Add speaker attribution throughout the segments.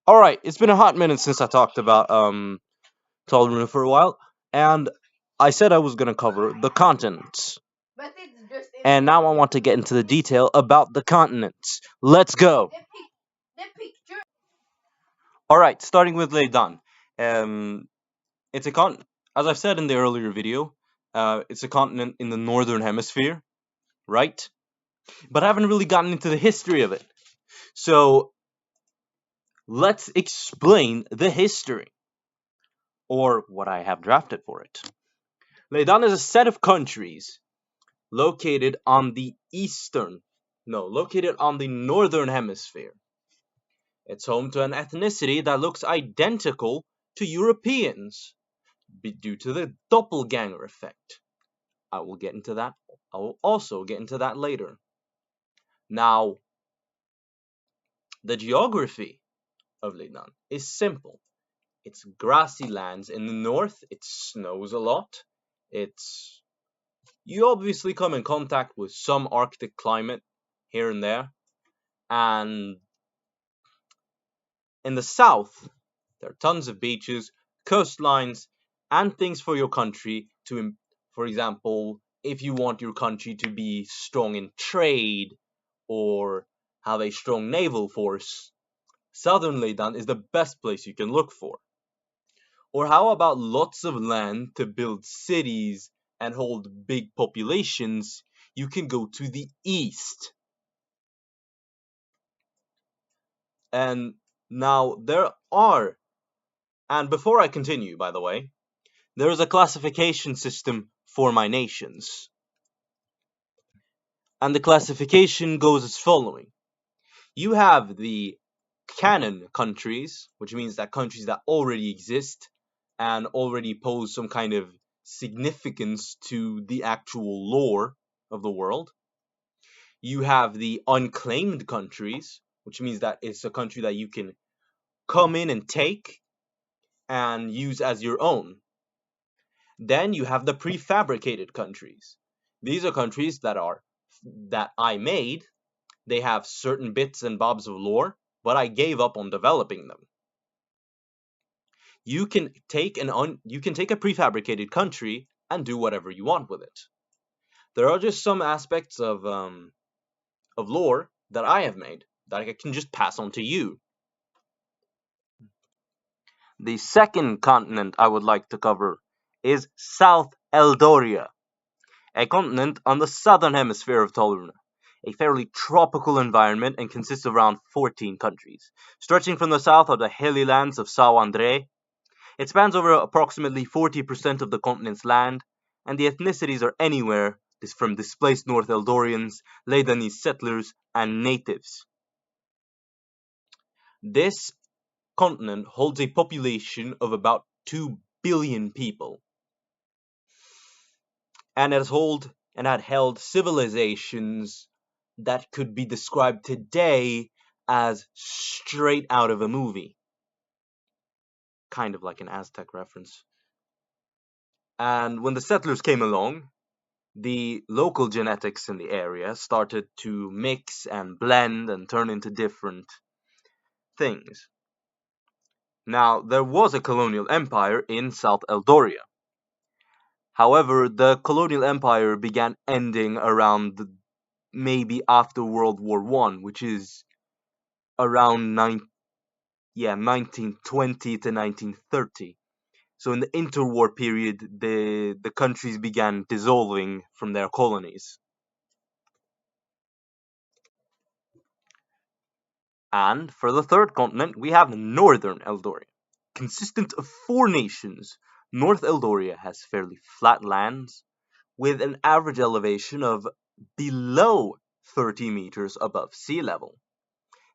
Speaker 1: Alright, it's been a hot minute since I talked about Talruna for a while, and I said I was gonna cover the continents. And now I want to get into the detail about the continents. Let's go! Alright, starting with Leidan. Um it's a as I've said in the earlier video, it's a continent in the northern hemisphere, right? But I haven't really gotten into the history of it. So let's explain the history, or what I have drafted for it. Leidan is a set of countries located on the located on the northern hemisphere. It's home to an ethnicity that looks identical to Europeans due to the doppelganger effect. I will get into that. I will also get into that later. Now, the geography of Leidan is simple. It's grassy lands in the north. It snows a lot. You obviously come in contact with some Arctic climate here and there. And in the south, there are tons of beaches, coastlines, and things for your country to, for example, if you want your country to be strong in trade or have a strong naval force, southern Leidan is the best place you can look for. Or how about lots of land to build cities and hold big populations? You can go to the east. And now and before I continue, by the way, there is a classification system for my nations. And the classification goes as following. You have the canon countries, which means that countries that already exist and already pose some kind of significance to the actual lore of the world. You have the unclaimed countries, which means that it's a country that you can come in and take and use as your own. Then you have the prefabricated countries. These are countries that I made. They have certain bits and bobs of lore, but I gave up on developing them. You can take a prefabricated country and do whatever you want with it. There are just some aspects of lore that I have made that I can just pass on to you. The second continent I would like to cover is South Eldoria, a continent on the southern hemisphere of Talruna, a fairly tropical environment and consists of around 14 countries. Stretching from the south are the hilly lands of São André. It spans over approximately 40% of the continent's land, and the ethnicities are anywhere from displaced North Eldorians, Leidanese settlers, and natives. This continent holds a population of about 2 billion people, and had held civilizations that could be described today as straight out of a movie. Kind of like an Aztec reference. And when the settlers came along, the local genetics in the area started to mix and blend and turn into different things. Now, there was a colonial empire in South Eldoria. However, the colonial empire began ending around maybe after World War One, which is around 1920 to 1930. So in the interwar period, the countries began dissolving from their colonies. And for the third continent, we have Northern Eldoria. Consistent of 4 nations, North Eldoria has fairly flat lands with an average elevation of below 30 meters above sea level.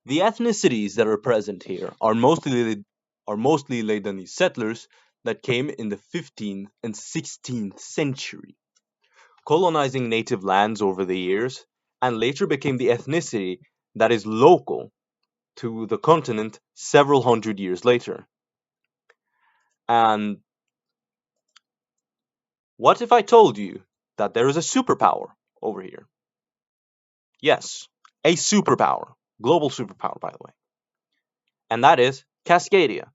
Speaker 1: The ethnicities that are present here are mostly Leidanese settlers that came in the 15th and 16th century, colonizing native lands over the years, and later became the ethnicity that is local to the continent several hundred years later. And what if I told you that there is a superpower over here? Yes, a superpower. global superpower, by the way, and that is Cascadia.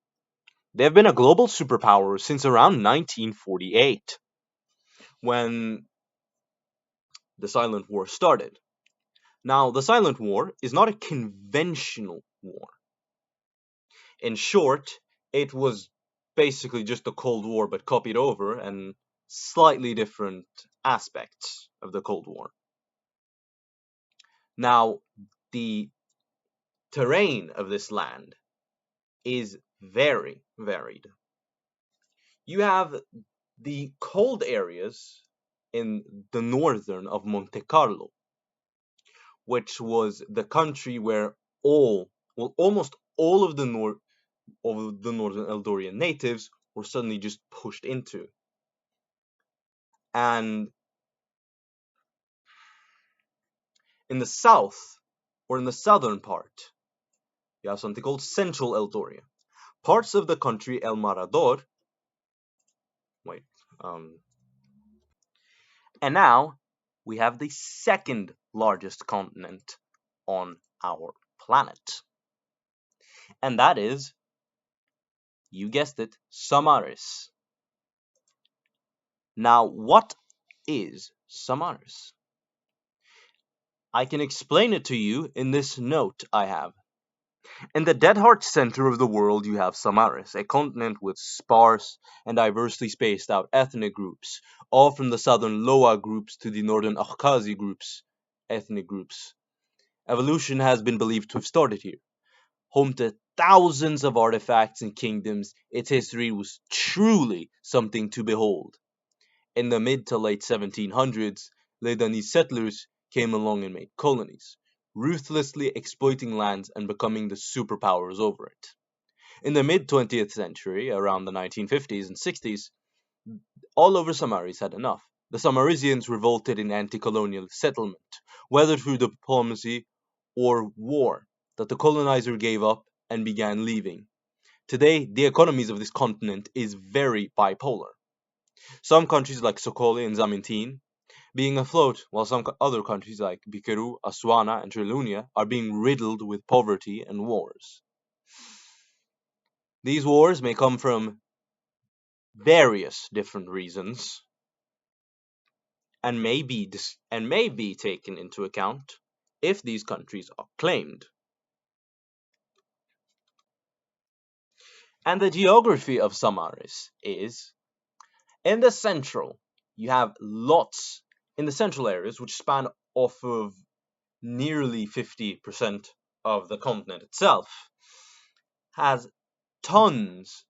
Speaker 1: They have been a global superpower since around 1948, when the Silent War started. Now, the Silent War is not a conventional war. In short, it was basically just the Cold War but copied over and slightly different aspects of the Cold War. Now, the terrain of this land is very varied. You have the cold areas in the northern of Monte Carlo, which was the country where almost all of the northern Eldorian natives were suddenly just pushed into. And in the south, or in the southern part, you have something called Central Eldoria. Parts of the country El Marador, wait, um, and now we have the second largest continent on our planet. And that is, you guessed it, Samaris. Now, what is Samaris? I can explain it to you in this note I have. In the dead heart center of the world, you have Samaris, a continent with sparse and diversely spaced out ethnic groups, all from the southern Loa groups to the northern Abkhazi groups, ethnic groups. Evolution has been believed to have started here. Home to thousands of artifacts and kingdoms, its history was truly something to behold. In the mid to late 1700s, Lebanese settlers came along and made colonies, ruthlessly exploiting lands and becoming the superpowers over it. In the mid 20th century, around the 1950s and 60s, all over Samaris had enough. The Samarisians revolted in anti colonial settlement, whether through diplomacy or war, that the colonizer gave up and began leaving. Today, the economies of this continent is very bipolar. Some countries like Sokole and Zamintin being afloat, while some other countries like Bikeru, Aswana, and Trilunia are being riddled with poverty and wars. These wars may come from various different reasons and may be taken into account if these countries are claimed. And the geography of Samaris is in the central, you have lots in the central areas which span off of nearly 50% of the continent itself, has tons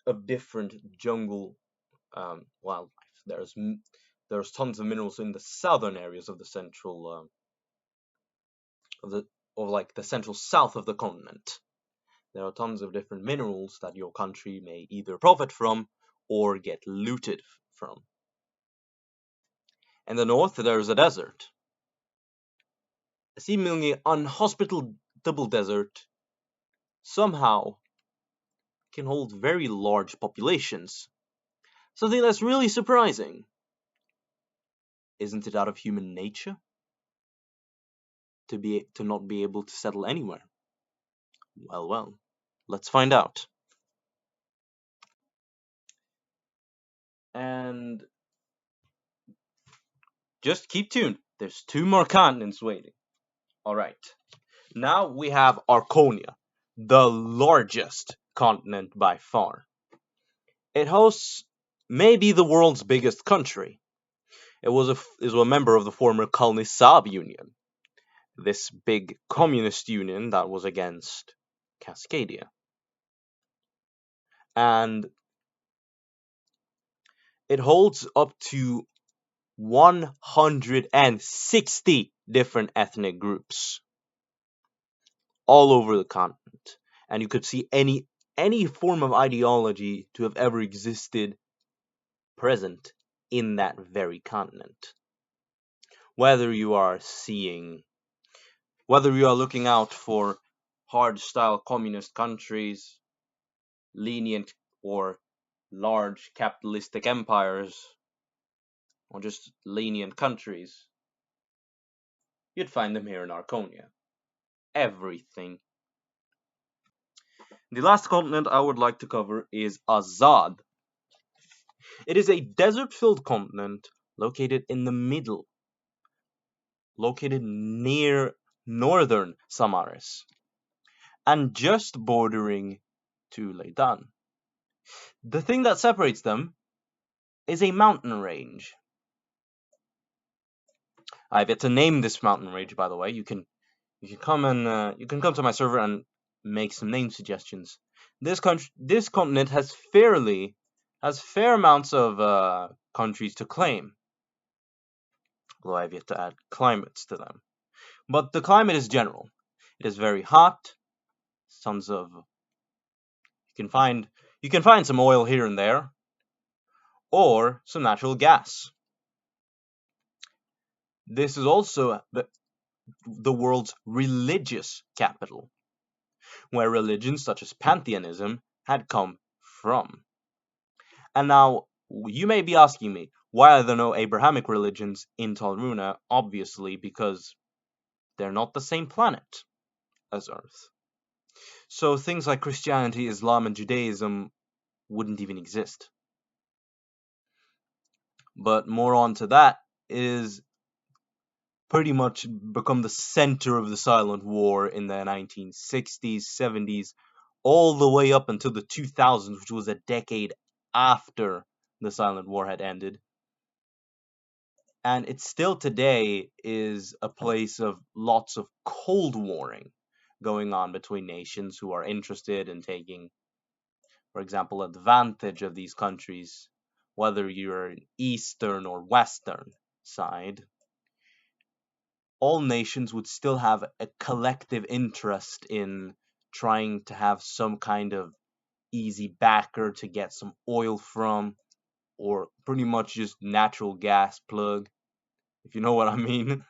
Speaker 1: of different jungle wildlife. There's tons of minerals in the southern areas of the central of the of like the central south of the continent. There are tons of different minerals that your country may either profit from or get looted from. In the north, there is a desert, a seemingly unhospitable desert. Somehow can hold very large populations. Something that's really surprising. Isn't it out of human nature to not be able to settle anywhere? Well, let's find out. And just keep tuned. There's two more continents waiting. All right. Now we have Arconia, the largest continent by far. It hosts maybe the world's biggest country. It was a member of the former Kalnisab Union, this big communist union that was against Cascadia. And it holds up to 160 different ethnic groups all over the continent. And you could see any form of ideology to have ever existed present in that very continent. Whether you are looking out for hard style communist countries, lenient or large capitalistic empires, or just lenient countries, you'd find them here in Arconia. everything. The last continent I would like to cover is Azad. It is a desert-filled continent located in the middle, located near northern Samaris, and just bordering to Leidan. The thing that separates them is a mountain range. I've yet to name this mountain range, by the way. You can come to my server and make some name suggestions. This continent has fair amounts of countries to claim, although I've yet to add climates to them. But the climate is general. It is very hot. Tons of you can find some oil here and there, or some natural gas. This is also the world's religious capital, where religions such as pantheism had come from. And now, you may be asking me, why are there no Abrahamic religions in Talruna? Obviously, because they're not the same planet as Earth. So things like Christianity, Islam, and Judaism wouldn't even exist. But more on to that is pretty much become the center of the Silent War in the 1960s, 70s, all the way up until the 2000s, which was a decade after the Silent War had ended. And it still today is a place of lots of cold warring going on between nations who are interested in taking, for example, advantage of these countries, whether you're an Eastern or Western side. All nations would still have a collective interest in trying to have some kind of easy backer to get some oil from, or pretty much just natural gas plug, if you know what I mean.